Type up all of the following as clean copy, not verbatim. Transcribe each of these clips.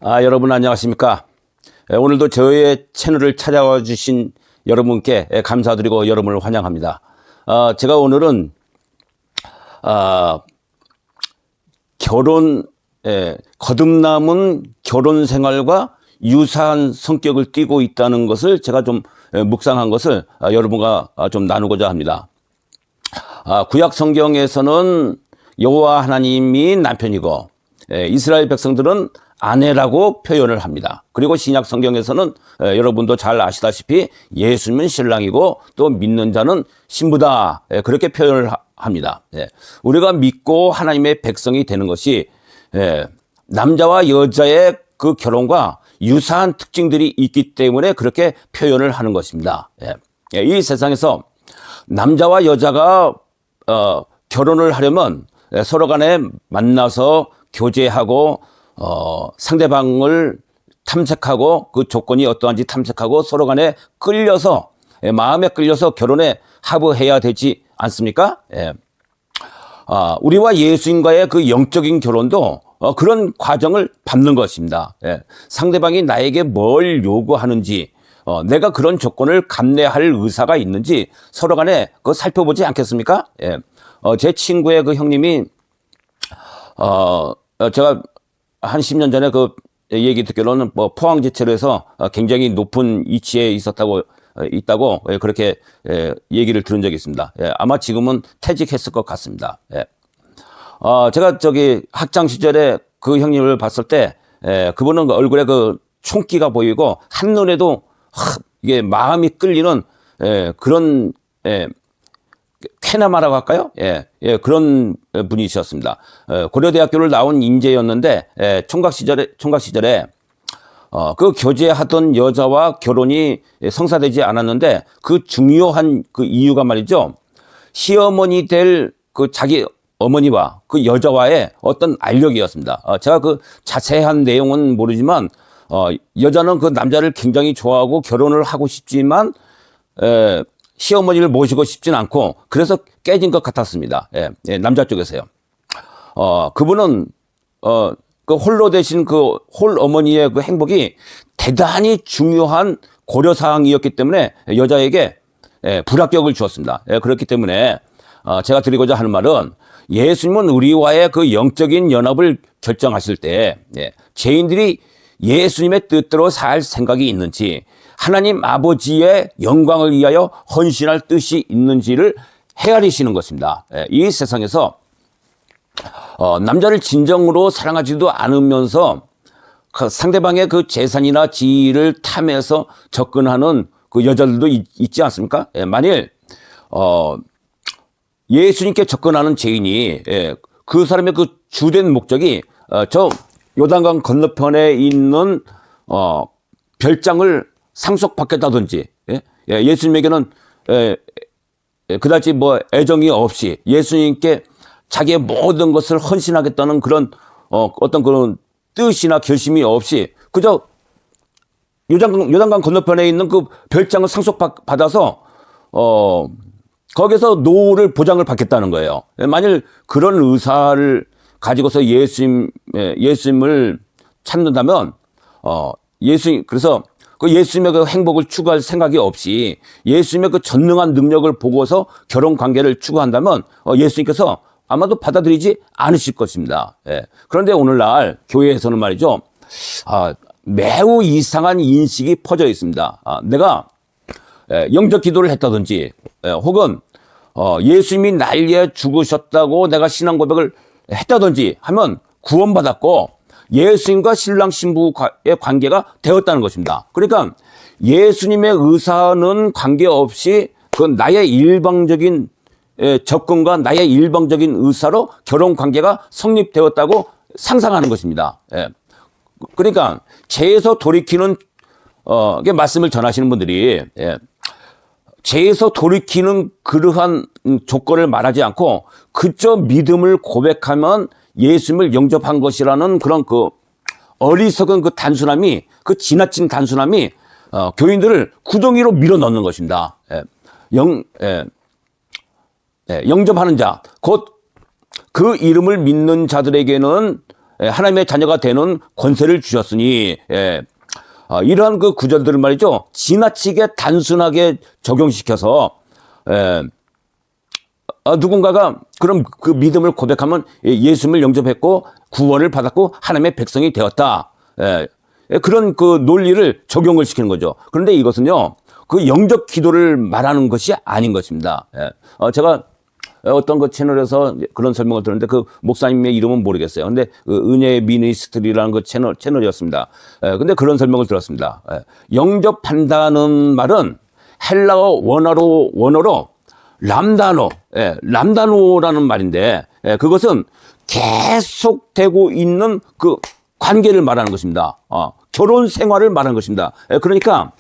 여러분 안녕하십니까? 오늘도 저의 채널을 찾아와 주신 여러분께 감사드리고 여러분을 환영합니다. 제가 오늘은 거듭남은 결혼 생활과 유사한 성격을 띠고 있다는 것을 제가 좀 묵상한 것을 여러분과 좀 나누고자 합니다. 구약 성경에서는 여호와 하나님이 남편이고 이스라엘 백성들은 아내라고 표현을 합니다. 그리고 신약 성경에서는 여러분도 잘 아시다시피 예수님은 신랑이고 또 믿는 자는 신부다, 그렇게 표현을 합니다. 우리가 믿고 하나님의 백성이 되는 것이 남자와 여자의 그 결혼과 유사한 특징들이 있기 때문에 그렇게 표현을 하는 것입니다. 이 세상에서 남자와 여자가 결혼을 하려면 서로 간에 만나서 교제하고 상대방을 탐색하고 그 조건이 어떠한지 탐색하고 서로 간에 끌려서 마음에 끌려서 결혼에 합의해야 되지 않습니까? 우리와 예수님과의 그 영적인 결혼도 그런 과정을 밟는 것입니다. 상대방이 나에게 뭘 요구하는지 내가 그런 조건을 감내할 의사가 있는지 서로 간에 그거 살펴보지 않겠습니까? 제 친구의 그 형님이 제가 한 10년 전에 그 얘기 듣기로는 포항제철에서 굉장히 높은 위치에 있다고 그렇게 얘기를 들은 적이 있습니다. 아마 지금은 퇴직했을 것 같습니다. 제가 학창 시절에 그 형님을 봤을 때 그분은 얼굴에 그 총기가 보이고 한눈에도 이게 마음이 끌리는 그런 쾌남하라고 할까요? 그런 분이셨습니다. 고려대학교를 나온 인재였는데 총각 시절에 그 교제하던 여자와 결혼이 성사되지 않았는데 그 중요한 그 이유가 말이죠. 시어머니 될 그 자기 어머니와 그 여자와의 어떤 알력이었습니다. 제가 그 자세한 내용은 모르지만 여자는 그 남자를 굉장히 좋아하고 결혼을 하고 싶지만 시어머니를 모시고 싶진 않고 그래서 깨진 것 같았습니다. 남자 쪽에서요. 그분은 그 홀로 되신 그 홀 어머니의 그 행복이 대단히 중요한 고려사항이었기 때문에 여자에게 불합격을 주었습니다. 그렇기 때문에 제가 드리고자 하는 말은 예수님은 우리와의 그 영적인 연합을 결정하실 때 죄인들이 예수님의 뜻대로 살 생각이 있는지 하나님 아버지의 영광을 위하여 헌신할 뜻이 있는지를 헤아리시는 것입니다. 이 세상에서 남자를 진정으로 사랑하지도 않으면서 상대방의 그 재산이나 지위를 탐해서 접근하는 그 여자들도 있지 않습니까? 만일 예수님께 접근하는 죄인이 그 사람의 그 주된 목적이 저 요단강 건너편에 있는 별장을 상속받겠다든지 예수님에게는 그다지 애정이 없이 예수님께 자기의 모든 것을 헌신하겠다는 그런 어떤 그런 뜻이나 결심이 없이 그저 요단강 건너편에 있는 그 별장을 상속받아서 거기서 노후를 보장을 받겠다는 거예요. 만일 그런 의사를 가지고서 예수님을 찾는다면 그래서 그 예수님의 그 행복을 추구할 생각이 없이 예수님의 그 전능한 능력을 보고서 결혼 관계를 추구한다면 예수님께서 아마도 받아들이지 않으실 것입니다. 그런데 오늘날 교회에서는 말이죠. 매우 이상한 인식이 퍼져 있습니다. 내가 영적 기도를 했다든지 혹은 예수님이 날 위해 죽으셨다고 내가 신앙 고백을 했다든지 하면 구원받았고 예수님과 신랑 신부의 관계가 되었다는 것입니다. 그러니까 예수님의 의사는 관계없이 그 나의 일방적인 접근과 나의 일방적인 의사로 결혼 관계가 성립되었다고 상상하는 것입니다. 그러니까 죄에서 돌이키는 말씀을 전하시는 분들이 죄에서 돌이키는 그러한 조건을 말하지 않고 그저 믿음을 고백하면 예수님을 영접한 것이라는 그런 그 어리석은 그 단순함이, 그 지나친 단순함이 교인들을 구덩이로 밀어 넣는 것입니다. 영접하는 자, 곧 그 이름을 믿는 자들에게는 하나님의 자녀가 되는 권세를 주셨으니, 이러한 그 구절들을 말이죠, 지나치게 단순하게 적용시켜서 누군가가 그럼 그 믿음을 고백하면 예수님을 영접했고 구원을 받았고 하나님의 백성이 되었다. 그런 그 논리를 적용을 시키는 거죠. 그런데 이것은요, 그 영접 기도를 말하는 것이 아닌 것입니다. 제가 어떤 그 채널에서 그런 설명을 들었는데 그 목사님의 이름은 모르겠어요. 근데 그 은혜의 미니스트리라는 그 채널이었습니다. 근데 그런 설명을 들었습니다. 영접한다는 말은 헬라어 원어로 람다노라는 말인데, 그것은 계속되고 있는 그 관계를 말하는 것입니다. 결혼 생활을 말하는 것입니다. 그러니까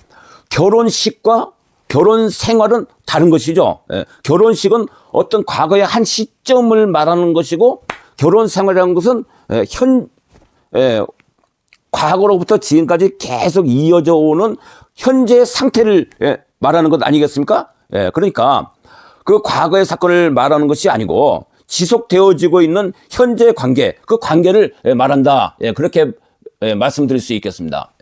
결혼식과 결혼 생활은 다른 것이죠. 결혼식은 어떤 과거의 한 시점을 말하는 것이고, 결혼 생활이라는 것은 과거로부터 지금까지 계속 이어져 오는 현재의 상태를 말하는 것 아니겠습니까? 그러니까 그 과거의 사건을 말하는 것이 아니고 지속되어지고 있는 현재의 관계, 그 관계를 말한다. 그렇게 말씀드릴 수 있겠습니다.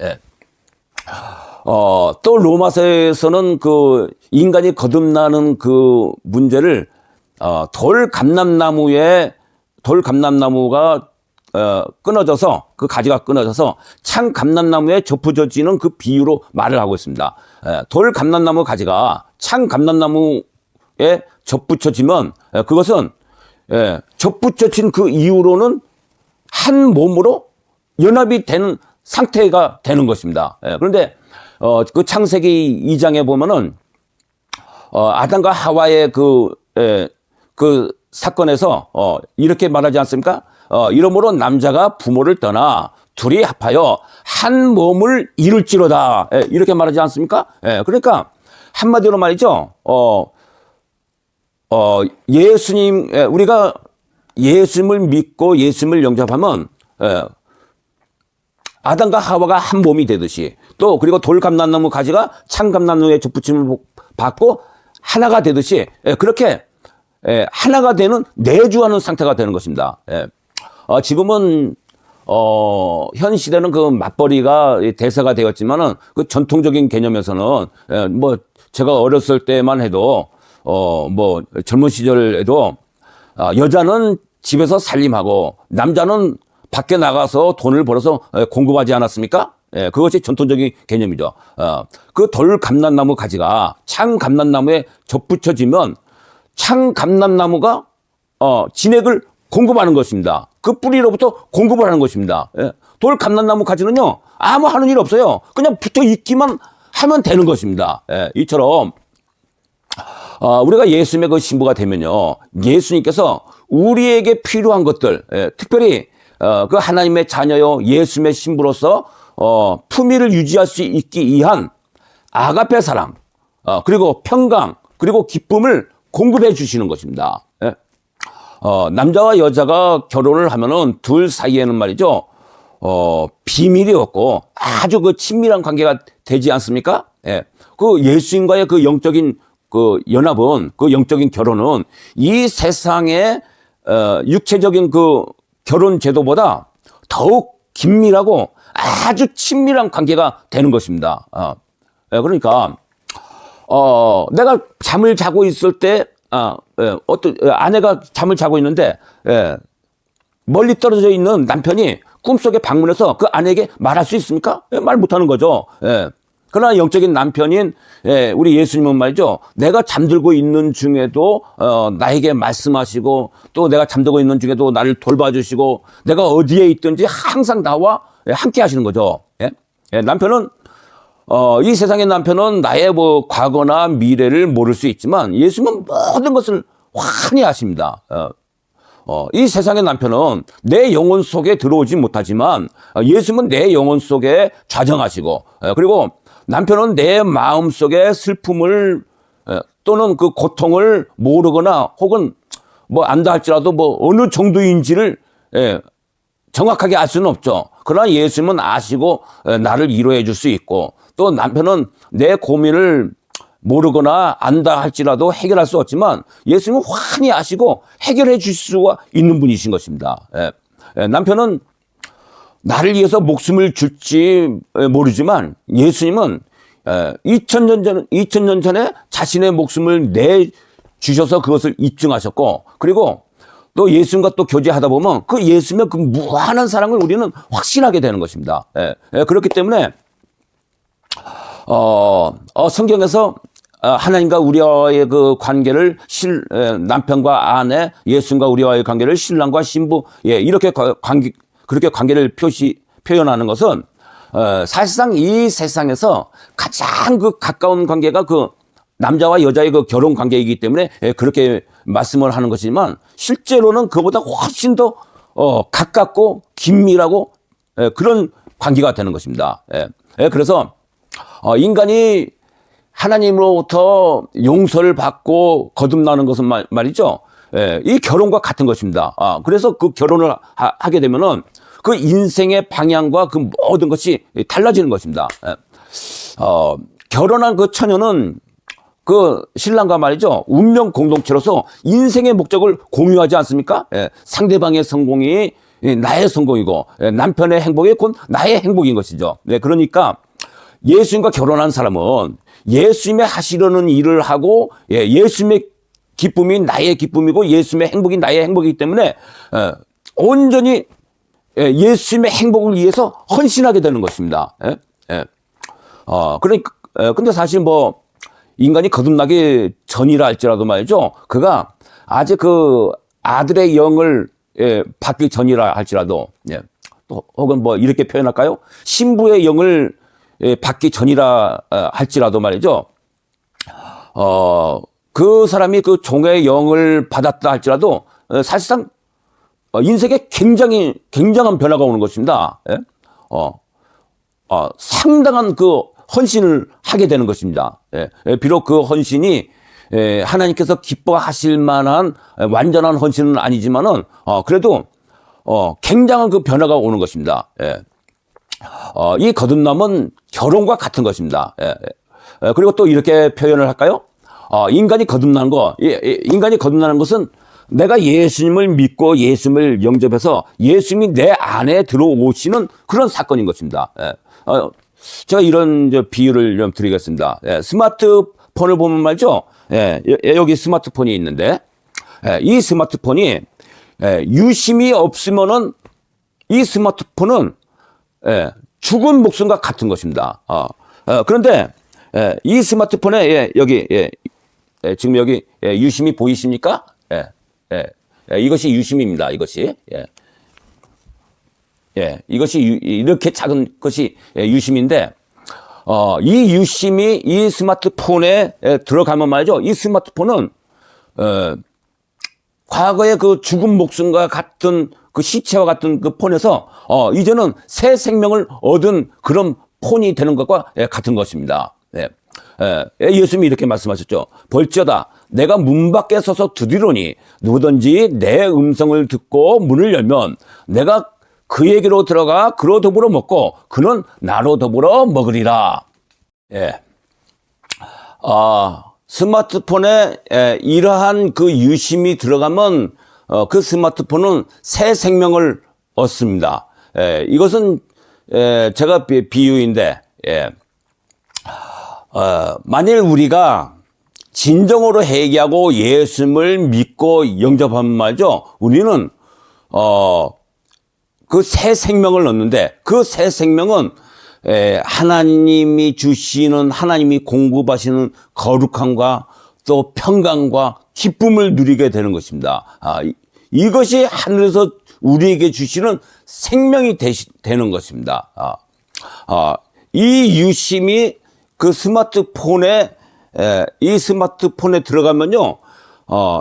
또 로마서에서는 그 인간이 거듭나는 그 문제를 돌감람나무가 끊어져서, 그 가지가 끊어져서 창 감람나무에 접붙여지는 그 비유로 말을 하고 있습니다. 돌감람나무 가지가 창 감람나무에 접붙여지면 그것은 접붙여진 그 이후로는 한 몸으로 연합이 되는 상태가 되는 것입니다. 그런데 그 창세기 2장에 보면은 아담과 하와의 그 사건에서 이렇게 말하지 않습니까? 이러므로 남자가 부모를 떠나 둘이 합하여 한 몸을 이룰지로다. 이렇게 말하지 않습니까? 그러니까 한마디로 말이죠. 우리가 예수님을 믿고 예수님을 영접하면 아담과 하와가 한 몸이 되듯이, 또 그리고 돌감람나무 가지가 창감람나무에 접붙임을 받고 하나가 되듯이, 그렇게 하나가 되는 내주하는 상태가 되는 것입니다. 지금은 현 시대는 그 맞벌이가 대세가 되었지만은 그 전통적인 개념에서는 뭐 제가 어렸을 때만 해도 뭐 젊은 시절에도 여자는 집에서 살림하고 남자는 밖에 나가서 돈을 벌어서 공급하지 않았습니까? 그것이 전통적인 개념이죠. 그 돌감람나무 가지가 창감람나무에 접붙여지면 창감람나무가 진액을 공급하는 것입니다. 그 뿌리로부터 공급을 하는 것입니다. 돌감람나무 가지는요, 아무 하는 일 없어요. 그냥 붙어 있기만 하면 되는 것입니다. 이처럼 우리가 예수님의 그 신부가 되면요, 예수님께서 우리에게 필요한 것들, 특별히 그 하나님의 자녀요 예수님의 신부로서 품위를 유지할 수 있기 위한 아가페 사랑, 그리고 평강, 그리고 기쁨을 공급해 주시는 것입니다. 남자와 여자가 결혼을 하면은 둘 사이에는 말이죠, 비밀이 없고 아주 그 친밀한 관계가 되지 않습니까? 그 예수님과의 그 영적인 그 연합은, 그 영적인 결혼은 이 세상의 육체적인 그 결혼 제도보다 더욱 긴밀하고 아주 친밀한 관계가 되는 것입니다. 그러니까 내가 잠을 자고 있을 때 어떤 아내가 잠을 자고 있는데 멀리 떨어져 있는 남편이 꿈속에 방문해서 그 아내에게 말할 수 있습니까? 말 못하는 거죠. 그러나 영적인 남편인 우리 예수님은 말이죠, 내가 잠들고 있는 중에도 나에게 말씀하시고, 또 내가 잠들고 있는 중에도 나를 돌봐주시고, 내가 어디에 있든지 항상 나와 함께 하시는 거죠. 남편은 이 세상의 남편은 나의 뭐 과거나 미래를 모를 수 있지만 예수님은 모든 것을 환히 아십니다. 이 세상의 남편은 내 영혼 속에 들어오지 못하지만 예수님은 내 영혼 속에 좌정하시고, 그리고 남편은 내 마음 속에 슬픔을 또는 그 고통을 모르거나 혹은 뭐 안다 할지라도 뭐 어느 정도인지를 정확하게 알 수는 없죠. 그러나 예수님은 아시고 나를 위로해 줄 수 있고, 또 남편은 내 고민을 모르거나 안다 할지라도 해결할 수 없지만 예수님은 환히 아시고 해결해 줄 수가 있는 분이신 것입니다. 남편은 나를 위해서 목숨을 줄지 모르지만 예수님은 2000년 전에 자신의 목숨을 내주셔서 그것을 입증하셨고, 그리고 또 예수님과 또 교제하다 보면 그 예수님의 그 무한한 사랑을 우리는 확신하게 되는 것입니다. 그렇기 때문에 성경에서 하나님과 우리와의 그 관계를 남편과 아내, 예수님과 우리와의 관계를 신랑과 신부, 이렇게 그렇게 관계를 표현하는 것은 사실상 이 세상에서 가장 그 가까운 관계가 그 남자와 여자의 그 결혼 관계이기 때문에 그렇게 말씀을 하는 것이지만, 실제로는 그보다 훨씬 더 가깝고 긴밀하고 그런 관계가 되는 것입니다. 그래서 인간이 하나님으로부터 용서를 받고 거듭나는 것은 말이죠, 이 결혼과 같은 것입니다. 그래서 그 결혼을 하게 되면은 그 인생의 방향과 그 모든 것이 달라지는 것입니다. 결혼한 그 처녀는 그 신랑과 말이죠, 운명 공동체로서 인생의 목적을 공유하지 않습니까? 상대방의 성공이 나의 성공이고 남편의 행복이 곧 나의 행복인 것이죠. 그러니까 예수님과 결혼한 사람은 예수님의 하시려는 일을 하고 예수님의 기쁨이 나의 기쁨이고 예수님의 행복이 나의 행복이기 때문에 온전히 예수님의 행복을 위해서 헌신하게 되는 것입니다. 그러니까 근데 사실 뭐 인간이 거듭나기 전이라 할지라도 말이죠, 그가 아직 그 아들의 영을 받기 전이라 할지라도, 또 혹은 뭐 이렇게 표현할까요? 신부의 영을 받기 전이라 할지라도 말이죠, 그 사람이 그 종의 영을 받았다 할지라도 사실상 인생에 굉장한 변화가 오는 것입니다. 상당한 그 헌신을 하게 되는 것입니다. 비록 그 헌신이 하나님께서 기뻐하실 만한 완전한 헌신은 아니지만은 그래도 굉장한 그 변화가 오는 것입니다. 이 거듭남은 결혼과 같은 것입니다. 그리고 또 이렇게 표현을 할까요? 인간이 거듭나는 것은 내가 예수님을 믿고 예수님을 영접해서 예수님이 내 안에 들어오시는 그런 사건인 것입니다. 제가 이런 비유를 좀 드리겠습니다. 스마트폰을 보면 말이죠, 여기 스마트폰이 있는데, 이 스마트폰이 유심이 없으면은 이 스마트폰은 죽은 목숨과 같은 것입니다. 그런데 이 스마트폰에 여기 지금 여기 유심이 보이십니까? 이것이 유심입니다. 이것이 이것이 이렇게 작은 것이 유심인데, 이 유심이 이 스마트폰에 들어가면 말이죠, 이 스마트폰은 과거의 그 죽은 목숨과 같은 그 시체와 같은 그 폰에서 이제는 새 생명을 얻은 그런 폰이 되는 것과 같은 것입니다. 예수님이 이렇게 말씀하셨죠. 볼지어다 내가 문 밖에 서서 두드리노니 누구든지 내 음성을 듣고 문을 열면 내가 그에게로 들어가 그로 더불어 먹고 그는 나로 더불어 먹으리라. 스마트폰에 이러한 그 유심이 들어가면 그 스마트폰은 새 생명을 얻습니다. 이것은 제가 비유인데, 만일 우리가 진정으로 회개하고 예수님을 믿고 영접하면 말이죠, 우리는 그 새 생명을 얻는데, 그 새 생명은 하나님이 주시는, 하나님이 공급하시는 거룩함과 또 평강과 기쁨을 누리게 되는 것입니다. 이것이 하늘에서 우리에게 주시는 생명이 되는 것입니다. 이 유심이 그 스마트폰에 들어가면요,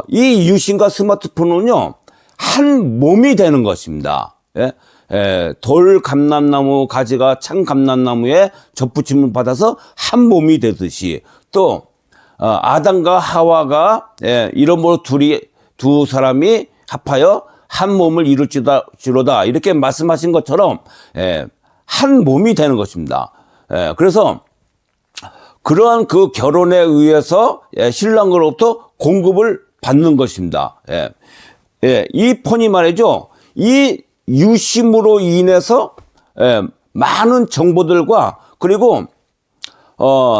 이 유심과 스마트폰은요, 한 몸이 되는 것입니다. 돌 감람나무 가지가 참 감람나무에 접붙임을 받아서 한 몸이 되듯이, 또 아담과 하와가 이러므로 두 사람이 합하여 한 몸을 이룰지로다 이렇게 말씀하신 것처럼 한 몸이 되는 것입니다. 그래서 그러한 그 결혼에 의해서 신랑으로부터 공급을 받는 것입니다. 이 폰이 말이죠, 이 유심으로 인해서 많은 정보들과 그리고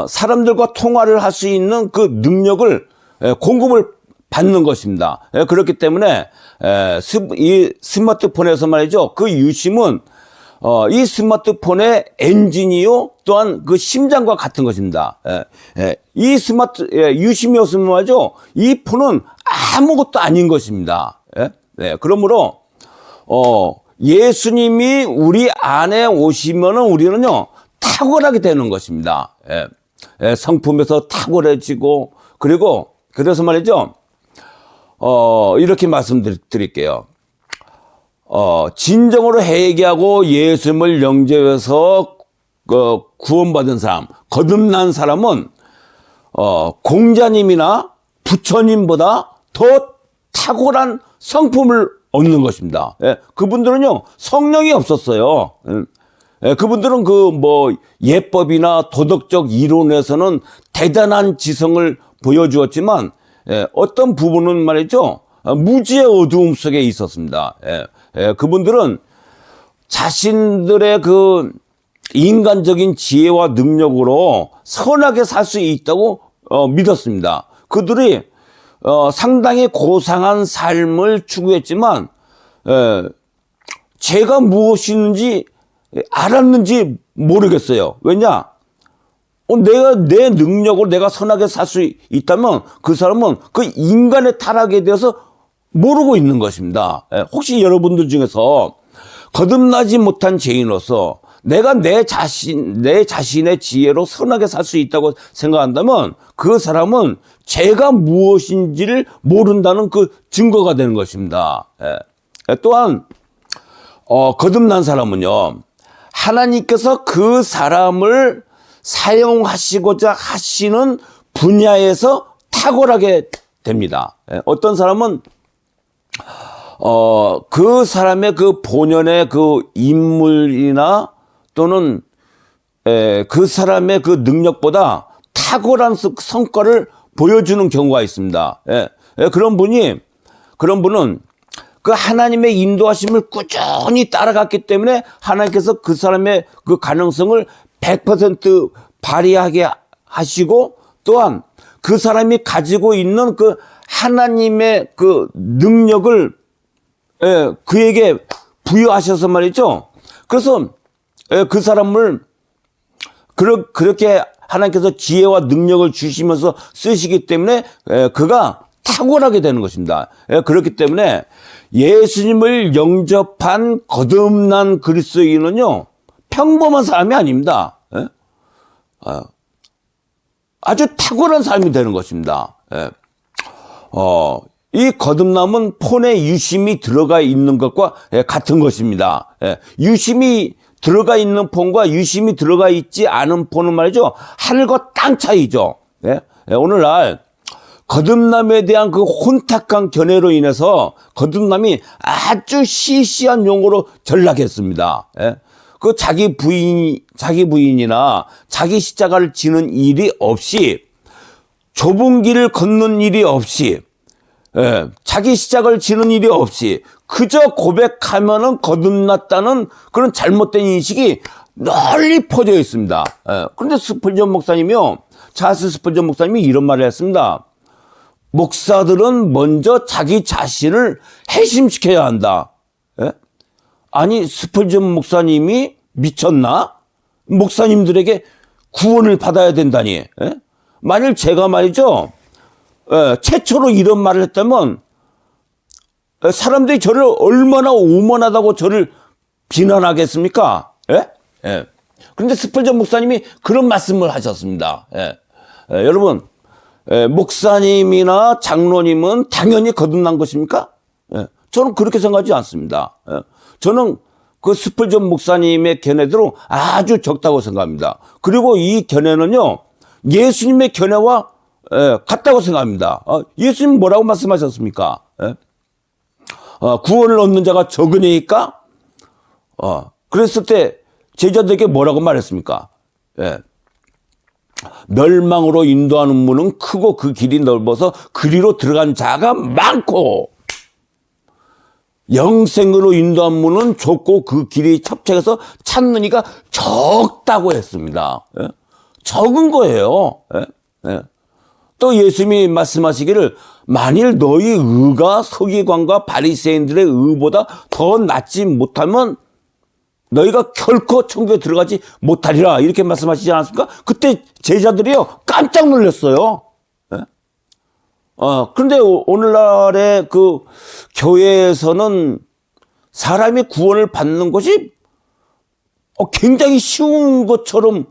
사람들과 통화를 할 수 있는 그 능력을 공급을 받는 것입니다. 그렇기 때문에 이 스마트폰에서 말이죠. 그 유심은 이 스마트폰의 엔진이요 또한 그 심장과 같은 것입니다. 이 유심이 없으면 말이죠. 이 폰은 아무것도 아닌 것입니다. 그러므로 예수님이 우리 안에 오시면은 우리는요 탁월하게 되는 것입니다. 성품에서 탁월해지고 그리고 그래서 말이죠. 이렇게 말씀드릴게요. 진정으로 회개하고 예수님을 영접해서 구원받은 사람, 거듭난 사람은 공자님이나 부처님보다 더 탁월한 성품을 얻는 것입니다. 그분들은요 성령이 없었어요. 그분들은 예법이나 도덕적 이론에서는 대단한 지성을 보여주었지만 어떤 부분은 말이죠 무지의 어두움 속에 있었습니다. 그분들은 자신들의 그 인간적인 지혜와 능력으로 선하게 살 수 있다고 믿었습니다. 그들이 상당히 고상한 삶을 추구했지만 죄가 무엇인지 알았는지 모르겠어요. 왜냐? 내 능력으로 내가 선하게 살 수 있다면 그 사람은 그 인간의 타락에 대해서 모르고 있는 것입니다. 혹시 여러분들 중에서 거듭나지 못한 죄인으로서 내가 내 자신의 지혜로 선하게 살 수 있다고 생각한다면 그 사람은 죄가 무엇인지를 모른다는 그 증거가 되는 것입니다. 또한 거듭난 사람은요 하나님께서 그 사람을 사용하시고자 하시는 분야에서 탁월하게 됩니다. 어떤 사람은 그 사람의 그 본연의 그 인물이나 또는 그 사람의 그 능력보다 탁월한 성과를 보여주는 경우가 있습니다. 그런 분은 그 하나님의 인도하심을 꾸준히 따라갔기 때문에 하나님께서 그 사람의 그 가능성을 100% 발휘하게 하시고 또한 그 사람이 가지고 있는 그 하나님의 그 능력을 그에게 부여하셔서 말이죠. 그래서 그 사람을 그렇게 하나님께서 지혜와 능력을 주시면서 쓰시기 때문에 그가 탁월하게 되는 것입니다. 그렇기 때문에 예수님을 영접한 거듭난 그리스도인은요 평범한 사람이 아닙니다. 아주 탁월한 삶이 되는 것입니다. 이 거듭남은 폰에 유심이 들어가 있는 것과 같은 것입니다. 유심이 들어가 있는 폰과 유심이 들어가 있지 않은 폰은 말이죠 하늘과 땅 차이죠. 오늘날 거듭남에 대한 그 혼탁한 견해로 인해서 거듭남이 아주 시시한 용어로 전락했습니다. 그 자기 부인이나 자기 십자가를 지는 일이 없이 좁은 길을 걷는 일이 없이 자기 십자가를 지는 일이 없이 그저 고백하면은 거듭났다는 그런 잘못된 인식이 널리 퍼져 있습니다. 그런데 스펄전 목사님이요, 찰스 스펄전 목사님이 이런 말을 했습니다. 목사들은 먼저 자기 자신을 회심시켜야 한다. 아니 스펄전 목사님이 미쳤나? 목사님들에게 구원을 받아야 된다니. 만일 제가 말이죠 최초로 이런 말을 했다면 사람들이 저를 얼마나 오만하다고 저를 비난하겠습니까? 그런데 스펄전 목사님이 그런 말씀을 하셨습니다. 여러분 목사님이나 장로님은 당연히 거듭난 것입니까? 저는 그렇게 생각하지 않습니다. 저는 그 스펄전 목사님의 견해대로 아주 적다고 생각합니다. 그리고 이 견해는요 예수님의 견해와 같다고 생각합니다. 예수님 뭐라고 말씀하셨습니까? 구원을 얻는 자가 적으니까 그랬을 때 제자들에게 뭐라고 말했습니까? 멸망으로 인도하는 문은 크고 그 길이 넓어서 그리로 들어간 자가 많고 영생으로 인도한 문은 좁고 그 길이 첩책해서 찾는 이가 적다고 했습니다. 예? 적은 거예요. 예? 예. 또 예수님이 말씀하시기를 만일 너희 의가 서기관과 바리새인들의 의보다 더 낫지 못하면 너희가 결코 천국에 들어가지 못하리라 이렇게 말씀하시지 않았습니까? 그때 제자들이요 깜짝 놀랐어요. 예? 그런데 오늘날의 그 교회에서는 사람이 구원을 받는 것이 굉장히 쉬운 것처럼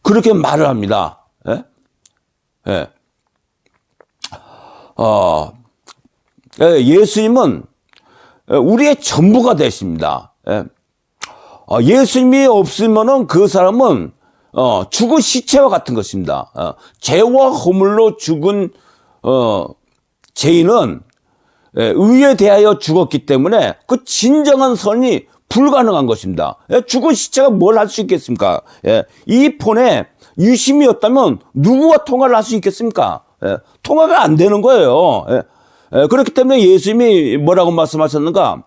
그렇게 말을 합니다. 예? 예. 예수님은 우리의 전부가 되십니다. 예. 예수님이 없으면은 그 사람은 죽은 시체와 같은 것입니다. 죄와 허물로 죽은 죄인은 의에 대하여 죽었기 때문에 그 진정한 선이 불가능한 것입니다. 죽은 시체가 뭘 할 수 있겠습니까? 이 폰에 유심이 없다면 누구와 통화를 할 수 있겠습니까? 통화가 안 되는 거예요. 그렇기 때문에 예수님이 뭐라고 말씀하셨는가?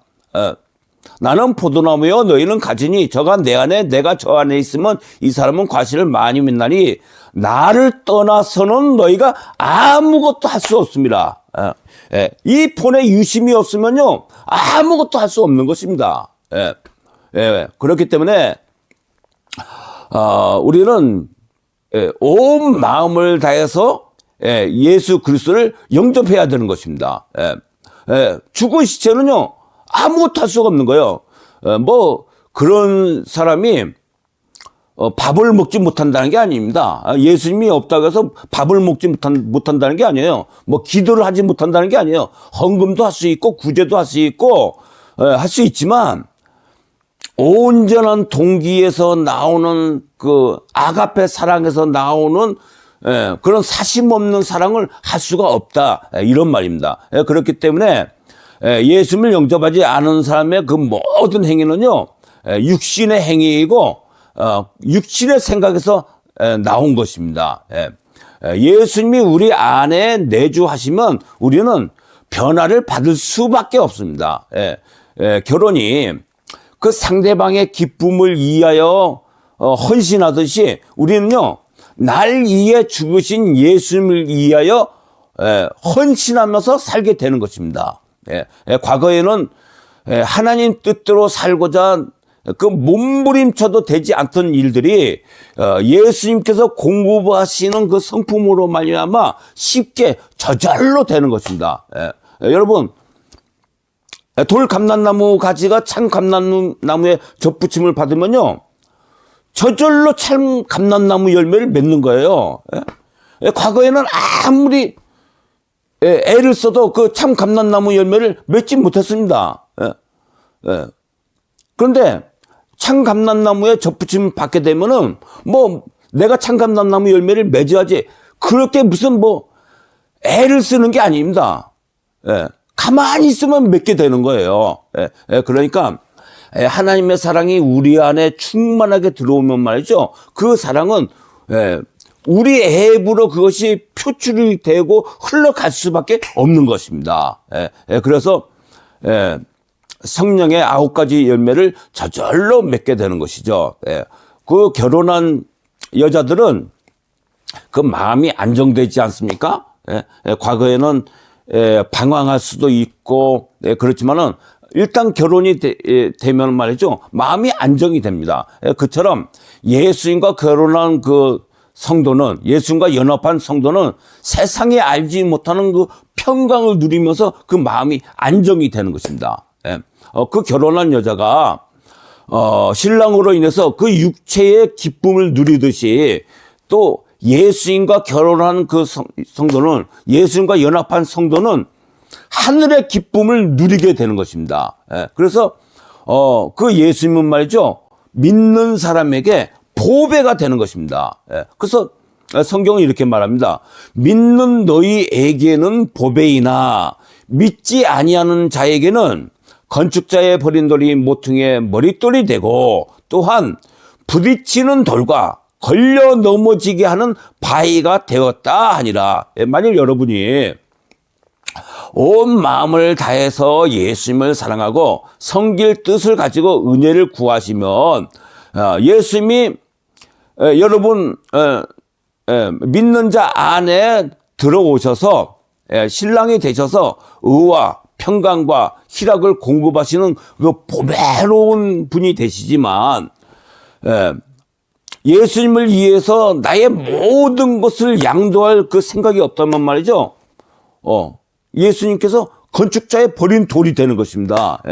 나는 포도나무여 너희는 가지니 저가 내 안에 내가 저 안에 있으면 이 사람은 과실을 많이 맺나니 나를 떠나서는 너희가 아무것도 할 수 없습니다. 이 폰에 유심이 없으면요 아무것도 할 수 없는 것입니다. 그렇기 때문에 우리는 온 마음을 다해서 예수 그리스도를 영접해야 되는 것입니다. 죽은 시체는요 아무것도 할 수가 없는 거예요. 뭐 그런 사람이 밥을 먹지 못한다는 게 아닙니다. 예수님이 없다고 해서 밥을 먹지 못한다는 게 아니에요. 뭐 기도를 하지 못한다는 게 아니에요. 헌금도 할 수 있고 구제도 할 수 있고 할 수 있지만 온전한 동기에서 나오는 그 아가페 사랑에서 나오는 그런 사심 없는 사랑을 할 수가 없다 이런 말입니다. 그렇기 때문에 예수님을 영접하지 않은 사람의 그 모든 행위는요 육신의 행위이고 육신의 생각에서 나온 것입니다. 예수님이 우리 안에 내주하시면 우리는 변화를 받을 수밖에 없습니다. 결혼이 그 상대방의 기쁨을 위하여 헌신하듯이 우리는요 날 위해 죽으신 예수님을 위하여 헌신하면서 살게 되는 것입니다. 과거에는 하나님 뜻대로 살고자 그 몸부림쳐도 되지 않던 일들이 예수님께서 공급하시는 그 성품으로 말미암아 쉽게 저절로 되는 것입니다. 여러분 돌 감람나무 가지가 참 감람나무에 접붙임을 받으면요 저절로 참 감람나무 열매를 맺는 거예요. 과거에는 아무리 애를 써도 그 참 감람나무 열매를 맺지 못했습니다. 그런데 참 감람나무에 접붙임 받게 되면은 뭐 내가 참 감람나무 열매를 맺어야지 그렇게 무슨 뭐 애를 쓰는 게 아닙니다. 가만히 있으면 맺게 되는 거예요. 그러니까 하나님의 사랑이 우리 안에 충만하게 들어오면 말이죠. 그 사랑은 우리 앱으로 그것이 표출이 되고 흘러갈 수밖에 없는 것입니다. 그래서 성령의 9가지 열매를 저절로 맺게 되는 것이죠. 그 결혼한 여자들은 그 마음이 안정되지 않습니까? 과거에는 방황할 수도 있고 그렇지만은 일단 결혼이 되면 말이죠 마음이 안정이 됩니다. 그처럼 예수님과 결혼한 그 성도는 예수님과 연합한 성도는 세상에 알지 못하는 그 평강을 누리면서 그 마음이 안정이 되는 것입니다. 그 결혼한 여자가 신랑으로 인해서 그 육체의 기쁨을 누리듯이 또 예수님과 결혼한 그 성도는 예수님과 연합한 성도는 하늘의 기쁨을 누리게 되는 것입니다. 그래서 그 예수님은 말이죠 믿는 사람에게 보배가 되는 것입니다. 그래서 성경은 이렇게 말합니다. 믿는 너희에게는 보배이나 믿지 아니하는 자에게는 건축자의 버린 돌이 모퉁이의 머릿돌이 되고 또한 부딪히는 돌과 걸려 넘어지게 하는 바위가 되었다 하니라. 만일 여러분이 온 마음을 다해서 예수님을 사랑하고 섬길 뜻을 가지고 은혜를 구하시면 예수님이 여러분 믿는 자 안에 들어오셔서 신랑이 되셔서 의와 평강과 희락을 공급하시는 그 보배로운 분이 되시지만 예수님을 위해서 나의 모든 것을 양도할 그 생각이 없다면 말이죠. 예수님께서 건축자의 버린 돌이 되는 것입니다.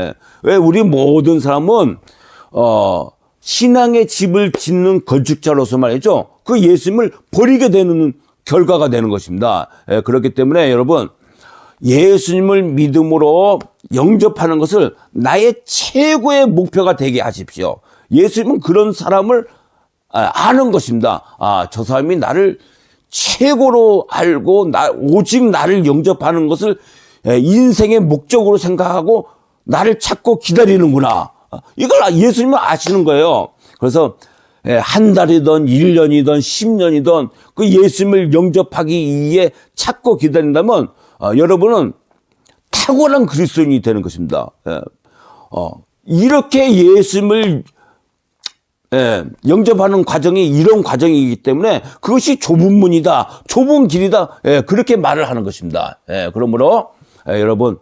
왜 우리 모든 사람은 신앙의 집을 짓는 건축자로서 말이죠. 그 예수님을 버리게 되는 결과가 되는 것입니다. 그렇기 때문에 여러분 예수님을 믿음으로 영접하는 것을 나의 최고의 목표가 되게 하십시오. 예수님은 그런 사람을 아는 것입니다. 저 사람이 나를 최고로 알고 오직 나를 영접하는 것을 인생의 목적으로 생각하고 나를 찾고 기다리는구나. 이걸 예수님은 아시는 거예요. 그래서 한 달이든 1년이든 10년이든 그 예수님을 영접하기 위해 찾고 기다린다면 여러분은 탁월한 그리스도인이 되는 것입니다. 이렇게 예수님을 영접하는 과정이 이런 과정이기 때문에 그것이 좁은 문이다, 좁은 길이다, 그렇게 말을 하는 것입니다. 그러므로 여러분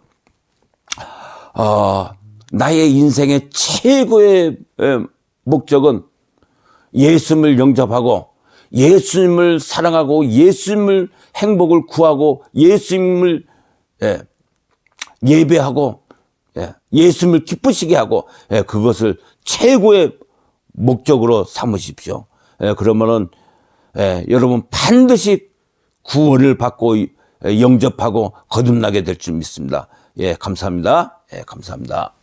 나의 인생의 최고의 목적은 예수님을 영접하고 예수님을 사랑하고 예수님을 행복을 구하고 예수님을 예배하고 예수님을 기쁘시게 하고 그것을 최고의 목적으로 삼으십시오. 그러면은 여러분 반드시 구원을 받고 영접하고 거듭나게 될 줄 믿습니다. 감사합니다. 감사합니다.